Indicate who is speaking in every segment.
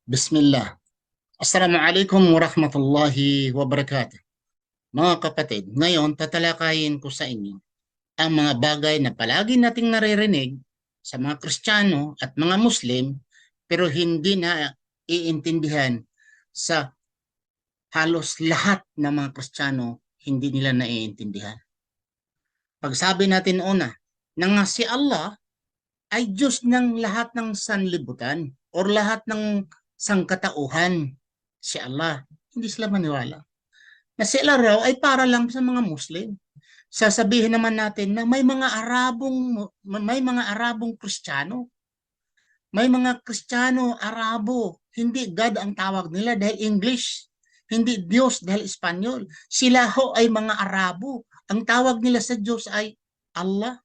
Speaker 1: Bismillah. Assalamualaikum warahmatullahi wabarakatuh. Mga kapatid, ngayon tatalakayin ko sa inyo ang mga bagay na palagi nating naririnig sa mga Kristiyano at mga Muslim pero hindi na iintindihan sa halos lahat ng mga Kristiyano, hindi nila naiintindihan. Pagsabi natin una, na nga si Allah ay Diyos ng lahat ng sanlibutan or lahat ng sangkatauhan. Si Allah, hindi sila maniwala na sila raw ay para lang sa mga Muslim. Sasabihin naman natin na may mga Arabong Kristiyano. May mga Kristiyano, Arabo, hindi God ang tawag nila dahil English, hindi Diyos dahil Espanyol. Sila ho ay mga Arabo. Ang tawag nila sa Diyos ay Allah.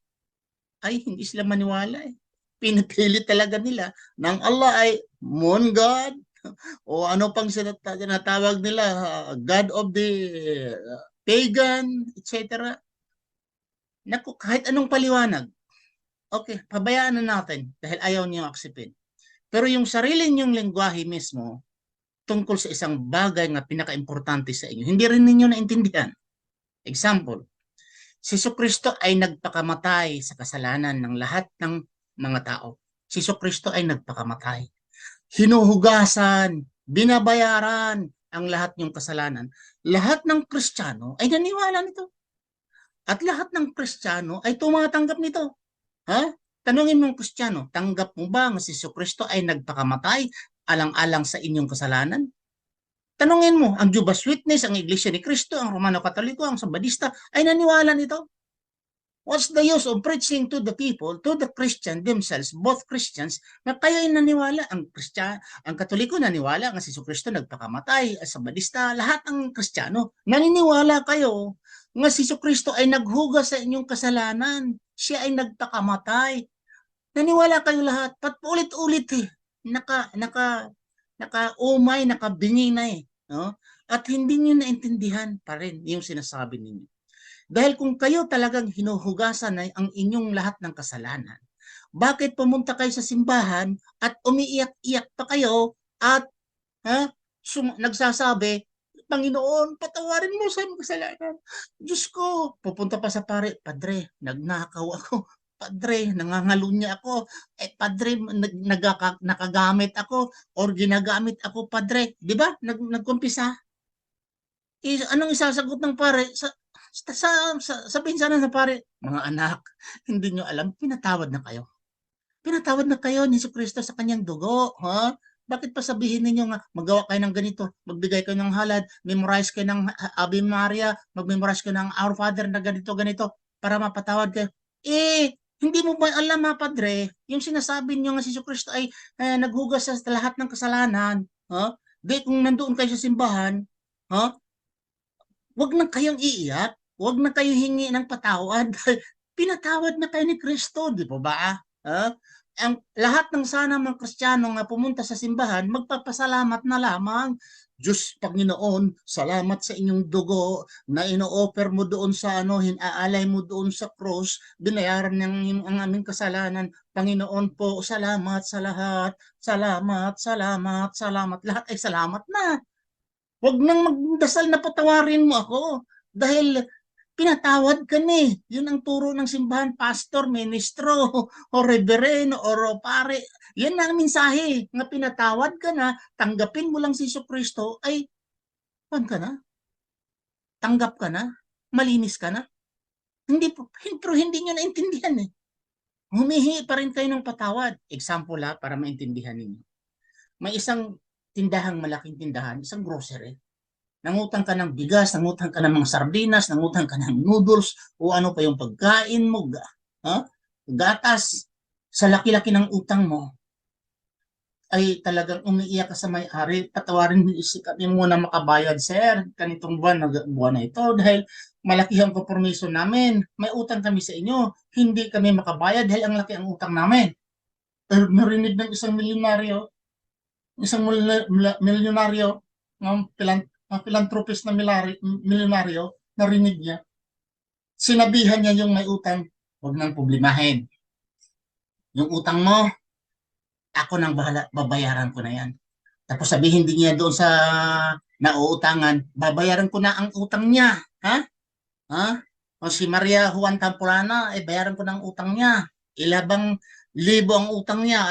Speaker 1: Ay hindi sila maniwala eh. Pinipili talaga nila ng Allah ay Moon God o ano pang sinatawag nila, God of the pagan, etc. Naku, kahit anong paliwanag, okay, pabayaan na natin dahil ayaw niyo aksipin. Pero yung sarili niyong lengguwahe mismo tungkol sa isang bagay na pinaka-importante sa inyo, hindi rin ninyo naintindihan. Example, si Jesucristo ay nagpakamatay sa kasalanan ng lahat ng mga tao. Si Jesucristo ay nagpakamatay. Hinuhugasan, binabayaran ang lahat ng kasalanan. Lahat ng Kristiyano ay naniwala nito. At lahat ng Kristiyano ay tumatanggap nito. Ha? Tanungin mo ang Kristiyano, tanggap mo ba na si Jesucristo ay nagpakamatay alang-alang sa inyong kasalanan? Tanungin mo, ang Jehovah's Witness, ang Iglesia ni Cristo, ang Romano Katoliko, ang Sabadista, ay naniwala nito. What's the use of preaching to the people, to the Christian themselves, both Christians, na kayo ay naniwala, ang Katoliko naniwala nga si Jesucristo nagpakamatay, ang Sabadista, lahat ng Kristiyano, naniniwala kayo nga si Jesucristo ay naghugas sa inyong kasalanan, siya ay nagpakamatay. Naniwala kayo lahat, pat ulit-ulit eh, naka-umay, nakabingi na eh. No? At hindi niyo naintindihan pa rin yung sinasabi ninyo. Dahil kung kayo talagang hinuhugasan na ang inyong lahat ng kasalanan, bakit pumunta kayo sa simbahan at umiiyak-iyak pa kayo at nagsasabi, Panginoon, patawarin mo sa mga kasalanan. Diyos ko, pupunta pa sa pare, Padre, nagnakaw ako. Padre, nangangalunya ako. Padre, nakagamit ako or ginagamit ako, Padre. Di ba? Nagkumpisa. Anong isasagot ng pare? Sabihin sana ng pare, mga anak, hindi nyo alam, pinatawad na kayo. Pinatawad na kayo ni Jesucristo sa kanyang dugo. Ha? Bakit pa sabihin ninyo nga, magawa kayo ng ganito, magbigay kayo ng halad, memorize kayo ng Ave Maria, mag-memorize kayo ng Our Father na ganito, ganito, para mapatawad kayo. Hindi mo ba alam mga padre, yung sinasabi niyo nga si Jesucristo ay naghugas sa lahat ng kasalanan. Ha? Di kung nandoon kayo sa simbahan, ha? Huwag na kayong iiyak, huwag na kayo hingi ng patawad. Pinatawad na kayo ni Kristo, di po ba? Ang lahat ng sana mga Kristiyano nga pumunta sa simbahan, magpapasalamat na lamang. Diyos Panginoon, salamat sa inyong dugo na ino-offer mo doon sa hinaalay mo doon sa cross, binayaran ng ang aming kasalanan. Panginoon po, salamat sa lahat. Salamat, salamat, salamat. Lahat ay salamat na. Huwag nang magdasal na patawarin mo ako dahil pinatawad ka ni. Yun ang turo ng simbahan, pastor, ministro, o reverend, o pare. Yan ang mensahe nga pinatawad ka na, tanggapin mo lang si Jesucristo, ay ka na, tanggap ka na, malinis ka na. Pero hindi nyo naintindihan eh. Humihingi pa rin kayo ng patawad. Example para maintindihan ninyo. May isang tindahang malaking tindahan, isang grocery. Nangutang ka ng bigas, nangutang ka ng mga sardinas, nangutang ka ng noodles, o ano pa yung pagkain mo, gatas, sa laki-laki ng utang mo, ay talagang umiiyak ka sa may-ari, patawarin kami muna makabayad, sir, kanitong buwan na ito, dahil malaki ang kompromiso namin, may utang kami sa inyo, hindi kami makabayad dahil ang laki ang utang namin. Pero narinig ng isang milyonaryo, ng philanthropist na milyonaryo, narinig niya. Sinabihan niya yung may utang, huwag nang problemahin. Yung utang mo, ako nang bahala, babayaran ko na yan. Tapos sabihin din niya doon sa nauutangan, babayaran ko na ang utang niya. Ha? Ha? O si Maria Juan Tampurana, bayaran ko na ang utang niya. Ilabang libo ang utang niya,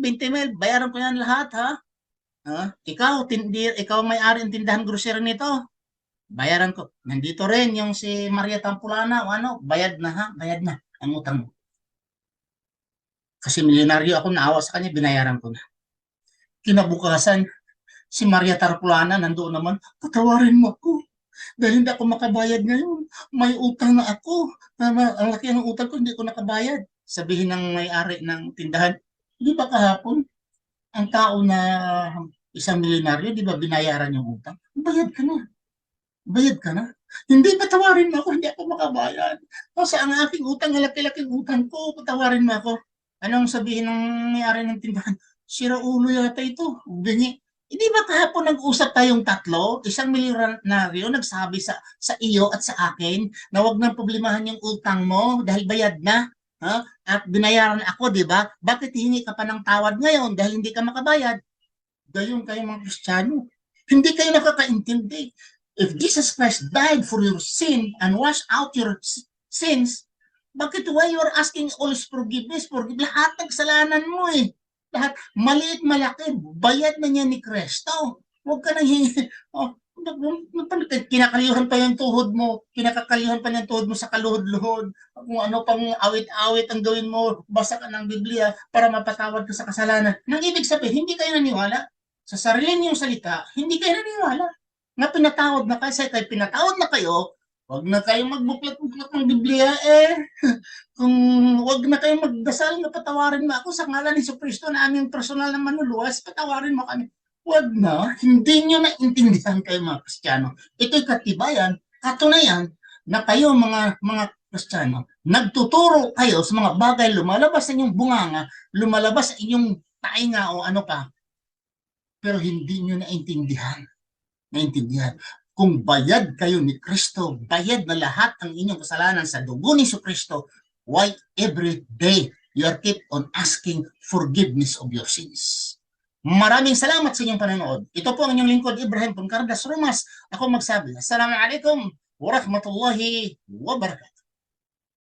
Speaker 1: 20 mil, bayaran ko yan lahat, ha? Ha? Ikaw may-ari ng tindahan grocery nito. Bayaran ko. Nandito rin yung si Maria Tampurana, o ano, bayad na ha, bayad na ang utang mo. Kasi milyonaryo ako, naawa sa kanya, binayaran ko na. Kinabukasan, si Maria Tarpulana nandoon naman, patawarin mo ako. Dahil hindi ako makabayad ngayon. May utang na ako. Ang laki ng utang ko, hindi ko nakabayad. Sabihin ng may-ari ng tindahan, di ba kahapon, ang tao na isang milyonaryo, di ba binayaran yung utang? Bayad ka na. Bayad ka na. Hindi, patawarin mo ako, hindi ako makabayad. Kasi ang aking utang, ang laki-laking utang ko, patawarin mo ako. Anong sabihin ng may-ari ng tindahan? Sira ulo yata ito. Ganyan. Hindi ba kahapon nag-usap tayong tatlo? Isang milyonaryo nagsabi sa iyo at sa akin na wag nang problemahan yung utang mo dahil bayad na. Ha? At binayaran ako, di ba? Bakit hingi ka pa ng tawad ngayon dahil hindi ka makabayad? Gayon kayo mga Kristiyano. Hindi kayo nakakaintindi. If Jesus Christ died for your sin and washed out your sins, bakit why you are asking all his forgiveness? Forgive lahat ng kasalanan mo eh. Lahat, maliit, malaki, bayad na niya ni Kristo. Huwag ka nang hingi. Oh, kinakalihan pa yung tuhod mo, kinakakalihan pa yung tuhod mo sa kaluhod-luhod, kung ano pang awit-awit ang gawin mo, basa ka ng Biblia para mapatawad ka sa kasalanan. Nang ibig sabihin, hindi kayo naniwala. Sa sarili niyong salita, hindi kayo naniwala. Na pinatawad na kayo, kaya pinatawad na kayo, wag na kayong magbuklat-buklat ng Biblia kung wag na kayong magdasal na patawarin mo ako sa ngalan ni Kristo na aming personal na manluluwas, patawarin mo kami. Wag na, hindi nyo naintindihan kayo mga Kristiyano. Ito'y katibayan, katunayan na kayo mga Kristiyano, nagtuturo kayo sa mga bagay, lumalabas sa inyong bunganga, lumalabas sa inyong tainga o ano pa, pero hindi nyo naintindihan. Kung bayad kayo ni Kristo, bayad na lahat ang inyong kasalanan sa dugo ni Kristo, why every day you are keep on asking forgiveness of your sins? Maraming salamat sa inyong panonood. Ito po ang inyong lingkod, Ibrahim Puncardas Rumas. Ako magsabi, Assalamualaikum warahmatullahi wabarakatuh.